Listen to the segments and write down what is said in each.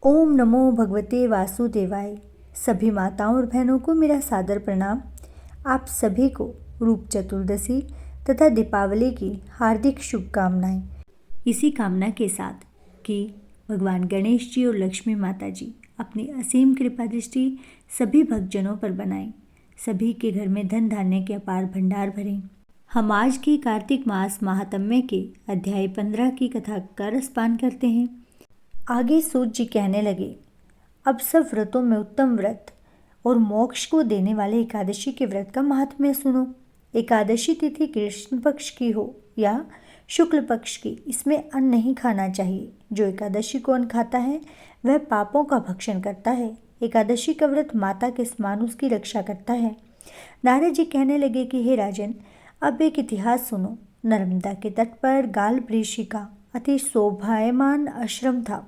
ओम नमो भगवते वासुदेवाय। सभी माताओं और बहनों को मेरा सादर प्रणाम। आप सभी को रूप चतुर्दशी तथा दीपावली की हार्दिक शुभकामनाएं। इसी कामना के साथ कि भगवान गणेश जी और लक्ष्मी माता जी अपनी असीम कृपा दृष्टि सभी भक्तजनों पर बनाएं, सभी के घर में धन धान्य के अपार भंडार भरें। हम आज की कार्तिक मास महात्म्य के अध्याय 15 की कथा का रसपान करते हैं। आगे सूत जी कहने लगे, अब सब व्रतों में उत्तम व्रत और मोक्ष को देने वाले एकादशी के व्रत का महात्म्य सुनो। एकादशी तिथि कृष्ण पक्ष की हो या शुक्ल पक्ष की, इसमें अन्न नहीं खाना चाहिए। जो एकादशी को अन्न खाता है वह पापों का भक्षण करता है। एकादशी का व्रत माता के समान उसकी रक्षा करता है। नारद जी कहने लगे कि हे राजन, अब एक इतिहास सुनो। नर्मदा के तट पर गाल्व ऋषि का अति शोभायमान आश्रम था।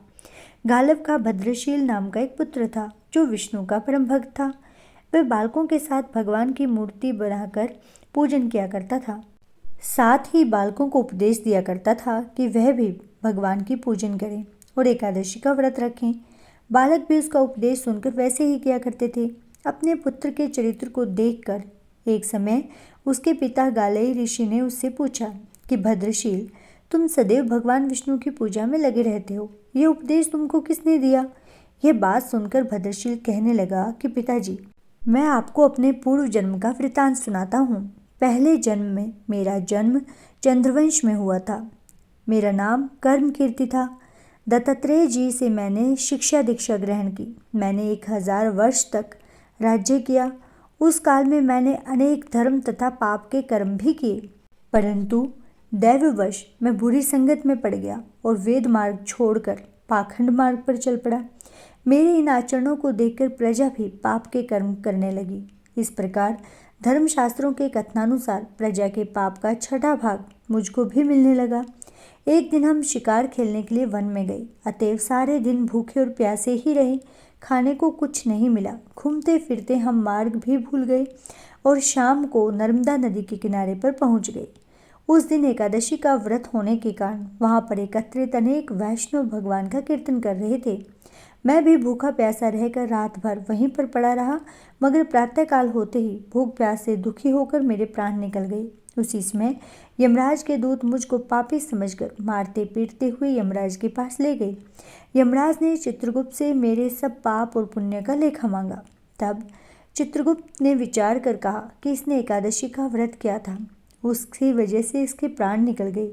गाल्व का भद्रशील नाम का एक पुत्र था जो विष्णु का परम भक्त था। वह बालकों के साथ भगवान की मूर्ति बनाकर पूजन किया करता था। साथ ही बालकों को उपदेश दिया करता था कि वह भी भगवान की पूजन करें और एकादशी का व्रत रखें। बालक भी उसका उपदेश सुनकर वैसे ही किया करते थे। अपने पुत्र के चरित्र को देखकर एक समय उसके पिता गालेय ऋषि ने उससे पूछा कि भद्रशील, तुम सदैव भगवान विष्णु की पूजा में लगे रहते हो, ये उपदेश तुमको किसने दिया? यह बात सुनकर भद्रशील कहने लगा कि पिताजी, मैं आपको अपने पूर्व जन्म का वृतांत सुनाता हूँ। पहले जन्म में मेरा जन्म चंद्रवंश में हुआ था। मेरा नाम कर्म कीर्ति था। दत्तात्रेय जी से मैंने शिक्षा दीक्षा ग्रहण की। मैंने 1000 वर्ष तक राज्य किया। उस काल में मैंने अनेक धर्म तथा पाप के कर्म भी किए, परंतु दैववश मैं बुरी संगत में पड़ गया और वेद मार्ग छोड़कर पाखंड मार्ग पर चल पड़ा। मेरे इन आचरणों को देखकर प्रजा भी पाप के कर्म करने लगी। इस प्रकार धर्मशास्त्रों के कथनानुसार प्रजा के पाप का 6वां भाग मुझको भी मिलने लगा। एक दिन हम शिकार खेलने के लिए वन में गए, अतएव सारे दिन भूखे और प्यासे ही रहे। खाने को कुछ नहीं मिला। घूमते फिरते हम मार्ग भी भूल गए और शाम को नर्मदा नदी के किनारे पर पहुंच गए। उस दिन एकादशी का व्रत होने के कारण वहां पर एकत्रित अनेक वैष्णव भगवान का कीर्तन कर रहे थे। मैं भी भूखा प्यासा रहकर रात भर वहीं पर पड़ा रहा, मगर प्रातःकाल होते ही भूख प्यास से दुखी होकर मेरे प्राण निकल गए। उसी समय यमराज के दूत मुझको पापी समझकर मारते पीटते हुए यमराज के पास ले गए। यमराज ने चित्रगुप्त से मेरे सब पाप और पुण्य का लेखा मांगा। तब चित्रगुप्त ने विचार कर कहा कि इसने एकादशी का व्रत किया था, उसकी वजह से इसके प्राण निकल गए।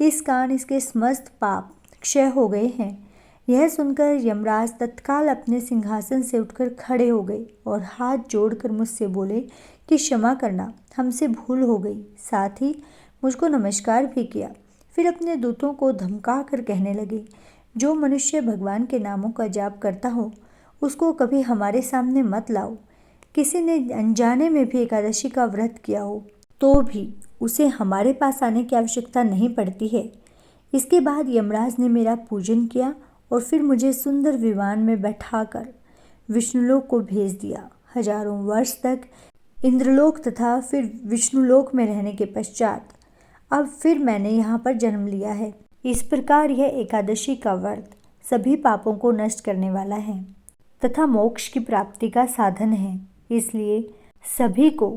इस कारण इसके समस्त पाप क्षय हो गए हैं। यह सुनकर यमराज तत्काल अपने सिंहासन से उठकर खड़े हो गए और हाथ जोड़कर मुझसे बोले कि क्षमा करना, हमसे भूल हो गई। साथ ही मुझको नमस्कार भी किया। फिर अपने दूतों को धमका कर कहने लगे, जो मनुष्य भगवान के नामों का जाप करता हो उसको कभी हमारे सामने मत लाओ। किसी ने अनजाने में भी एकादशी का व्रत किया हो तो भी उसे हमारे पास आने की आवश्यकता नहीं पड़ती है। इसके बाद यमराज ने मेरा पूजन किया और फिर मुझे सुंदर विमान में बैठाकर विष्णुलोक को भेज दिया। हजारों वर्ष तक इंद्रलोक तथा फिर विष्णुलोक में रहने के पश्चात अब फिर मैंने यहाँ पर जन्म लिया है। इस प्रकार यह एकादशी का व्रत सभी पापों को नष्ट करने वाला है तथा मोक्ष की प्राप्ति का साधन है। इसलिए सभी को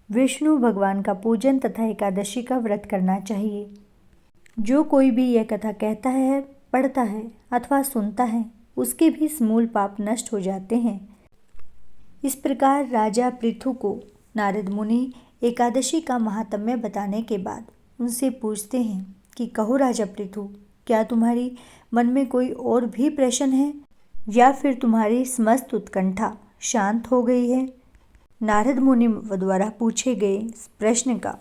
विष्णु भगवान का पूजन तथा एकादशी का व्रत करना चाहिए। जो कोई भी यह कथा कहता है, पढ़ता है अथवा सुनता है, उसके भी समूल पाप नष्ट हो जाते हैं। इस प्रकार राजा पृथु को नारद मुनि एकादशी का महात्म्य बताने के बाद उनसे पूछते हैं कि कहो राजा पृथु, क्या तुम्हारी मन में कोई और भी प्रश्न है या फिर तुम्हारी समस्त उत्कंठा शांत हो गई है? नारद मुनि द्वारा पूछे गए प्रश्न का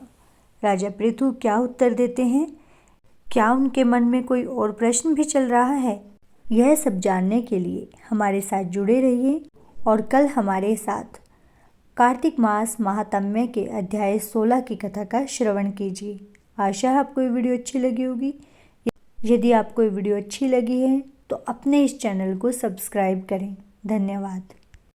राजा पृथु क्या उत्तर देते हैं? क्या उनके मन में कोई और प्रश्न भी चल रहा है? यह सब जानने के लिए हमारे साथ जुड़े रहिए और कल हमारे साथ कार्तिक मास महात्म्य के अध्याय 16 की कथा का श्रवण कीजिए। आशा है आपको ये वीडियो अच्छी लगी होगी। यदि आपको ये वीडियो अच्छी लगी है तो अपने इस चैनल को सब्सक्राइब करें। धन्यवाद।